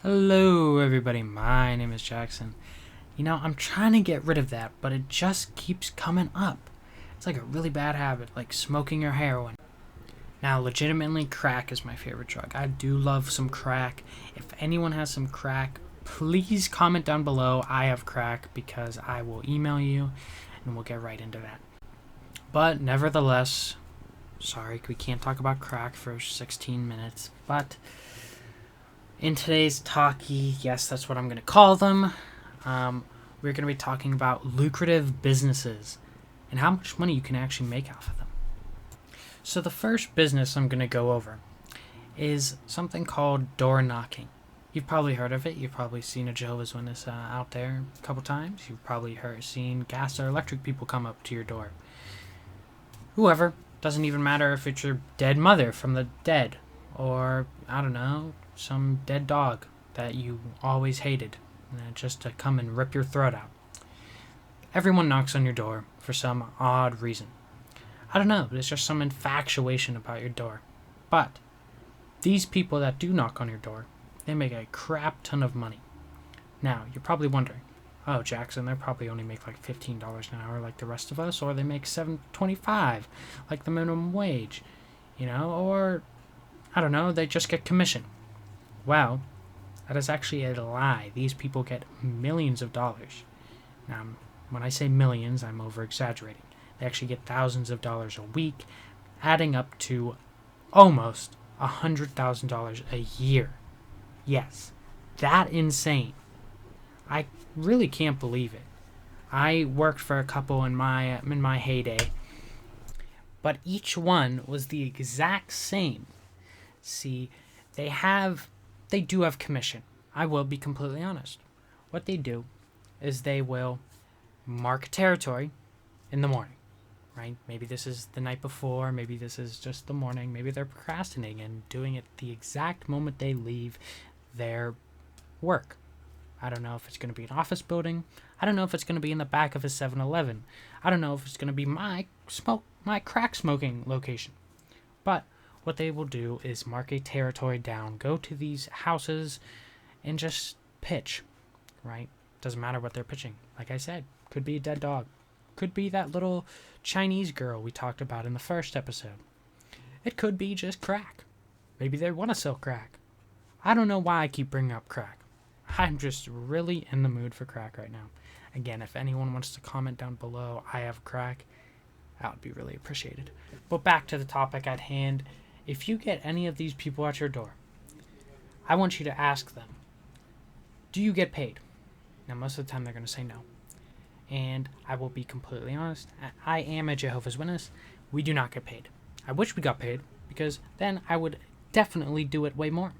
Hello everybody, my name is Jackson. I'm trying to get rid of that, but it just keeps coming up. It's like a really bad habit, like smoking or heroin. Now, legitimately, crack is my favorite drug. I do love some crack. If anyone has some crack, please comment down below, I have crack, because I will email you and we'll get right into that. But nevertheless, sorry, we can't talk about crack for 16 minutes, but in today's talkie, yes, that's what I'm going to call them, we're going to be talking about lucrative businesses and how much money you can actually make off of them. So the first business I'm going to go over is something called door knocking. You've probably heard of it. You've probably seen a Jehovah's Witness out there a couple times. You've probably seen gas or electric people come up to your door. Whoever. Doesn't even matter if it's your dead mother from the dead, or, I don't know, some dead dog that you always hated, just to come and rip your throat out. Everyone knocks on your door for some odd reason. I don't know, there's just some infatuation about your door. But these people that do knock on your door, they make a crap ton of money. Now, you're probably wondering, oh, Jackson, they probably only make like $15 an hour like the rest of us, or they make $7.25 like the minimum wage, or I don't know, they just get commission. Well, that is actually a lie. These people get millions of dollars. Now, when I say millions, I'm over-exaggerating. They actually get thousands of dollars a week, adding up to almost $100,000 a year. Yes, that insane. I really can't believe it. I worked for a couple in my heyday, but each one was the exact same. See, they do have commission. I will be completely honest. What they do is they will mark territory in the morning, right? Maybe this is the night before, maybe this is just the morning, maybe they're procrastinating and doing it the exact moment they leave their work. I don't know if it's going to be an office building. I don't know if it's going to be in the back of a 7-Eleven. I don't know if it's going to be my crack smoking location. But what they will do is mark a territory down, go to these houses, and just pitch, right? Doesn't matter what they're pitching. Like I said, could be a dead dog. Could be that little Chinese girl we talked about in the first episode. It could be just crack. Maybe they want to sell crack. I don't know why I keep bringing up crack. I'm just really in the mood for crack right now. Again, if anyone wants to comment down below, I have crack, that would be really appreciated. But back to the topic at hand. If you get any of these people at your door, I want you to ask them, do you get paid? Now, most of the time they're going to say no. And I will be completely honest, I am a Jehovah's Witness. We do not get paid. I wish we got paid, because then I would definitely do it way more.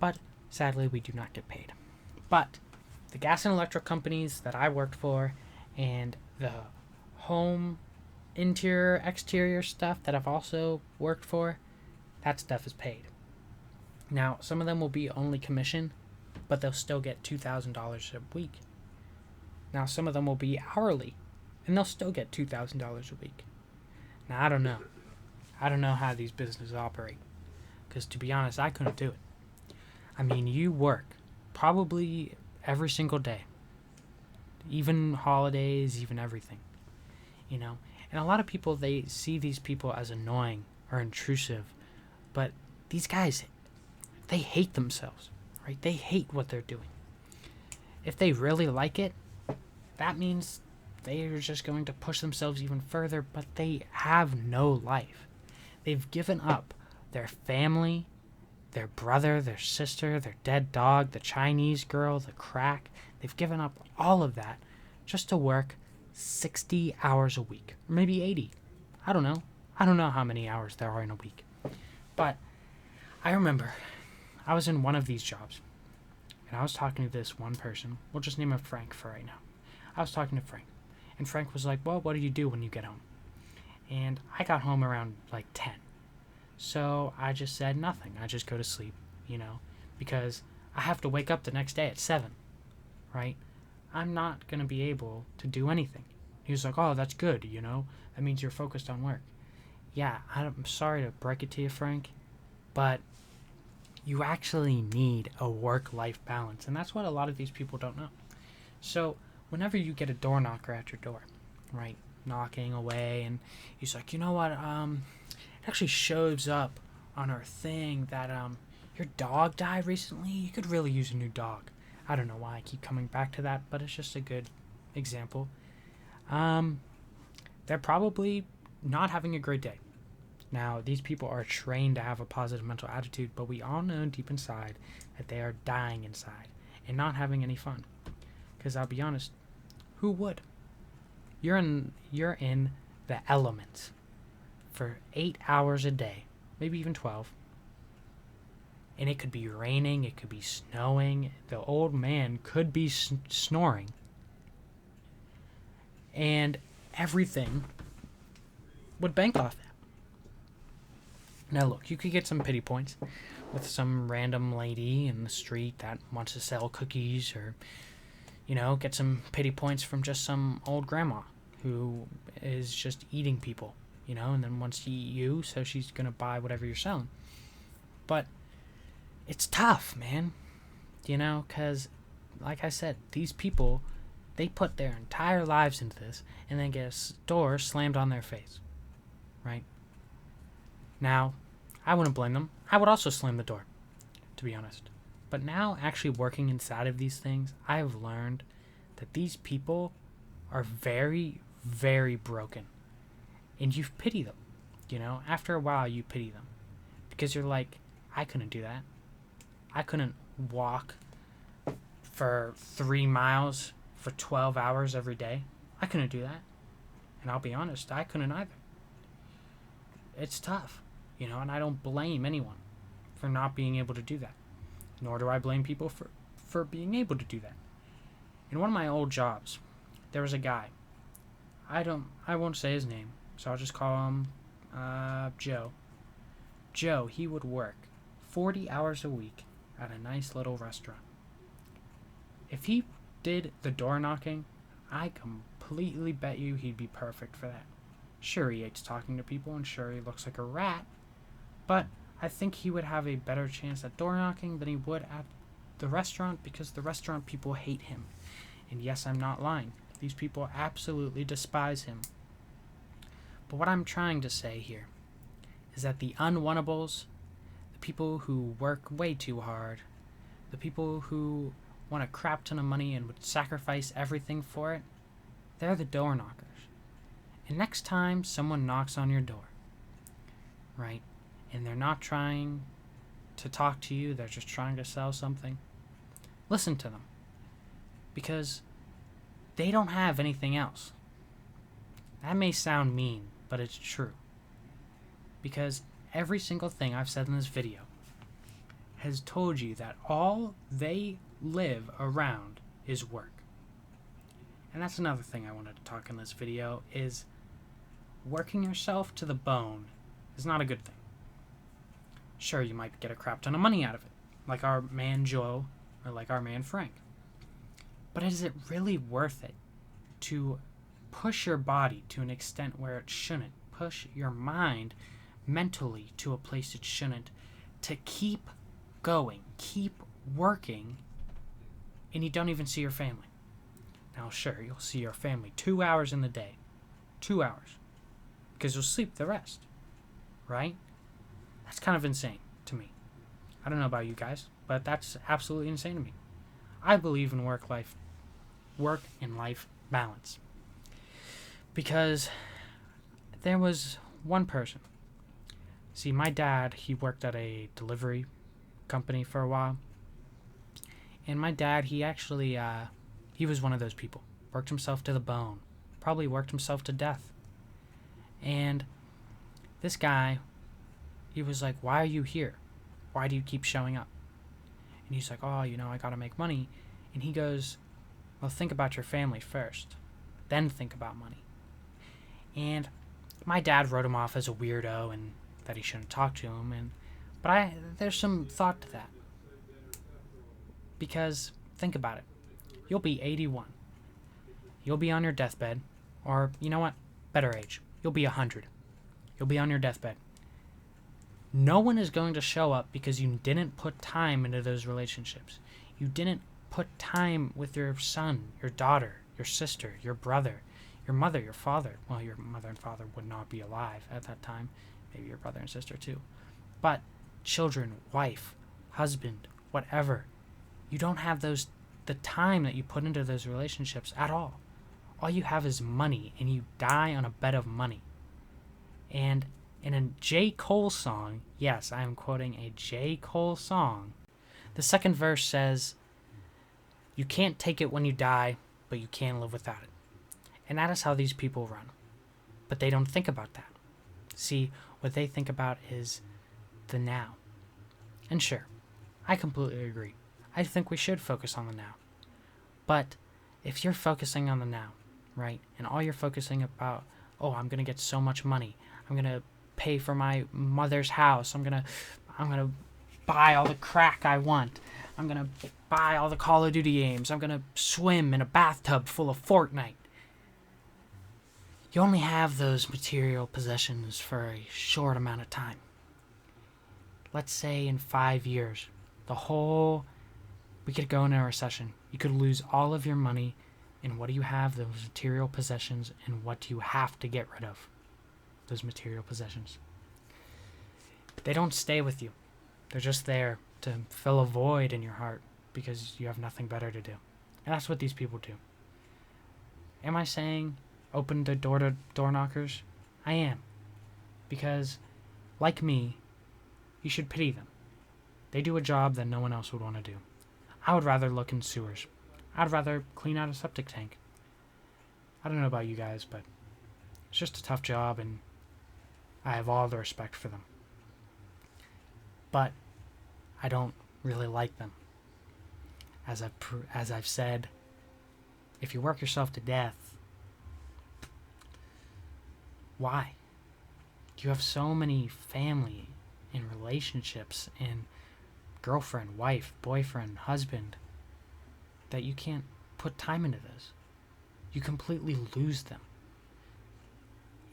But sadly, we do not get paid. But the gas and electric companies that I worked for, and the home interior, exterior stuff that I've also worked for, that stuff is paid. Now, some of them will be only commission, but they'll still get $2,000 a week. Now, some of them will be hourly, and they'll still get $2,000 a week. Now, I don't know. I don't know how these businesses operate, because to be honest, I couldn't do it. I mean, you work probably every single day, even holidays, even everything, And a lot of people, they see these people as annoying or intrusive, but these guys, they hate themselves, right? They hate what they're doing. If they really like it, that means they are just going to push themselves even further, but they have no life. They've given up their family, their brother, their sister, their dead dog, the Chinese girl, the crack. They've given up all of that just to work 60 hours a week, or maybe 80. I don't know. I don't know how many hours there are in a week. But I remember I was in one of these jobs, and I was talking to this one person. We'll just name him Frank for right now. I was talking to Frank, and Frank was like, well, what do you do when you get home? And I got home around like 10. So I just said nothing. I just go to sleep, because I have to wake up the next day at 7, right? I'm not going to be able to do anything. He was like, oh, that's good, That means you're focused on work. Yeah, I'm sorry to break it to you, Frank, but you actually need a work-life balance, and that's what a lot of these people don't know. So whenever you get a door knocker at your door, right, knocking away, and he's like, you know what, it actually shows up on our thing that your dog died recently. You could really use a new dog. I don't know why I keep coming back to that, but it's just a good example. They're probably not having a great day. Now, these people are trained to have a positive mental attitude, but we all know deep inside that they are dying inside and not having any fun. Because I'll be honest, who would? You're in the elements for 8 hours a day, maybe even 12. And it could be raining, it could be snowing, the old man could be snoring. And everything would bank off that. Now look, you could get some pity points with some random lady in the street that wants to sell cookies, or, get some pity points from just some old grandma who is just eating people, and then wants to eat you, so she's going to buy whatever you're selling. But it's tough, man, because, like I said, these people, they put their entire lives into this and then get a door slammed on their face, right? Now, I wouldn't blame them. I would also slam the door, to be honest. But now, actually working inside of these things, I have learned that these people are very, very broken. And you pity them, After a while, you pity them. Because you're like, I couldn't do that. I couldn't walk for 3 miles for 12 hours every day. I couldn't do that. And I'll be honest, I couldn't either. It's tough, and I don't blame anyone for not being able to do that. Nor do I blame people for being able to do that. In one of my old jobs, there was a guy. I won't say his name, so I'll just call him Joe. Joe, he would work 40 hours a week at a nice little restaurant. If he did the door knocking, I completely bet you he'd be perfect for that. Sure, he hates talking to people, and sure, he looks like a rat, but I think he would have a better chance at door knocking than he would at the restaurant, because the restaurant people hate him. And yes, I'm not lying. These people absolutely despise him. But what I'm trying to say here is that the unwantables, the people who work way too hard, the people who want a crap ton of money and would sacrifice everything for it, they're the door knockers. And next time someone knocks on your door, right, and they're not trying to talk to you, they're just trying to sell something, listen to them. Because they don't have anything else. That may sound mean, but it's true. Because every single thing I've said in this video has told you that all they live around is work. And that's another thing I wanted to talk in this video, is working yourself to the bone is not a good thing. Sure, you might get a crap ton of money out of it, like our man Joe, or like our man Frank. But is it really worth it to push your body to an extent where it shouldn't? Push your mind mentally to a place it shouldn't, to keep going, keep working, and you don't even see your family. Now, sure, you'll see your family 2 hours in the day. 2 hours. Because you'll sleep the rest. Right? That's kind of insane to me. I don't know about you guys, but that's absolutely insane to me. I believe in work and life balance. Because there was one person. See, my dad, he worked at a delivery company for a while. And my dad, he actually, he was one of those people. Worked himself to the bone. Probably worked himself to death. And this guy, he was like, why are you here? Why do you keep showing up? And he's like, oh, I gotta make money. And he goes, well, think about your family first. Then think about money. And my dad wrote him off as a weirdo and that he shouldn't talk to him. But there's some thought to that. Because, think about it. You'll be 81. You'll be on your deathbed. Or, you know what? Better age. You'll be 100. You'll be on your deathbed. No one is going to show up because you didn't put time into those relationships. You didn't put time with your son, your daughter, your sister, your brother, your mother, your father. Well, your mother and father would not be alive at that time. Maybe your brother and sister too. But children, wife, husband, whatever. You don't have the time that you put into those relationships at all. All you have is money, and you die on a bed of money. And in a J. Cole song, yes, I am quoting a J. Cole song, the second verse says, "You can't take it when you die, but you can live without it." And that is how these people run. But they don't think about that. See, what they think about is the now. And sure, I completely agree. I think we should focus on the now. But if you're focusing on the now, right, and all you're focusing about, oh, I'm going to get so much money, I'm going to pay for my mother's house, I'm going to buy all the crack I want, I'm going to buy all the Call of Duty games, I'm going to swim in a bathtub full of Fortnite. You only have those material possessions for a short amount of time. Let's say in 5 years, we could go into a recession. You could lose all of your money, and what do you have? Those material possessions, and what do you have to get rid of? Those material possessions. They don't stay with you. They're just there to fill a void in your heart because you have nothing better to do. And that's what these people do. Am I saying open the door to door knockers? I am. Because, like me, you should pity them. They do a job that no one else would want to do. I would rather look in sewers. I'd rather clean out a septic tank. I don't know about you guys, but it's just a tough job, and I have all the respect for them. But I don't really like them. As I've said, if you work yourself to death, why? You have so many family and relationships and girlfriend, wife, boyfriend, husband, that you can't put time into this. You completely lose them.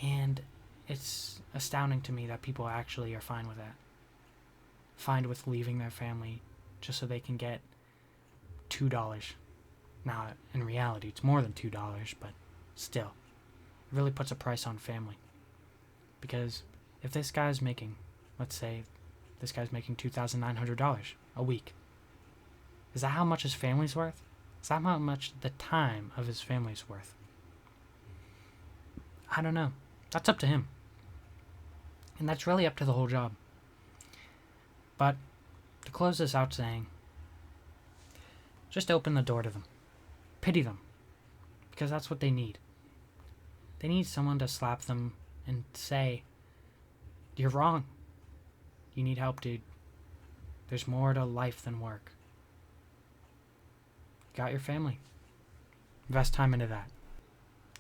And it's astounding to me that people actually are fine with that. Fine with leaving their family just so they can get $2. Now, in reality, it's more than $2, but still, it really puts a price on family. Because if this guy's making, let's say, this guy's making $2,900 a week, is that how much his family's worth? Is that how much the time of his family's worth? I don't know. That's up to him. And that's really up to the whole job. But to close this out saying, just open the door to them. Pity them. Because that's what they need. They need someone to slap them and say, "You're wrong. You need help, dude. There's more to life than work. You got your family. Invest time into that."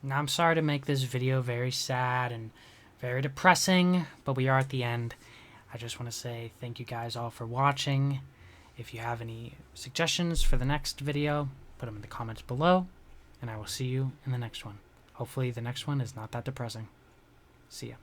Now, I'm sorry to make this video very sad and very depressing, but we are at the end. I just want to say thank you guys all for watching. If you have any suggestions for the next video, put them in the comments below, and I will see you in the next one. Hopefully the next one is not that depressing. See ya.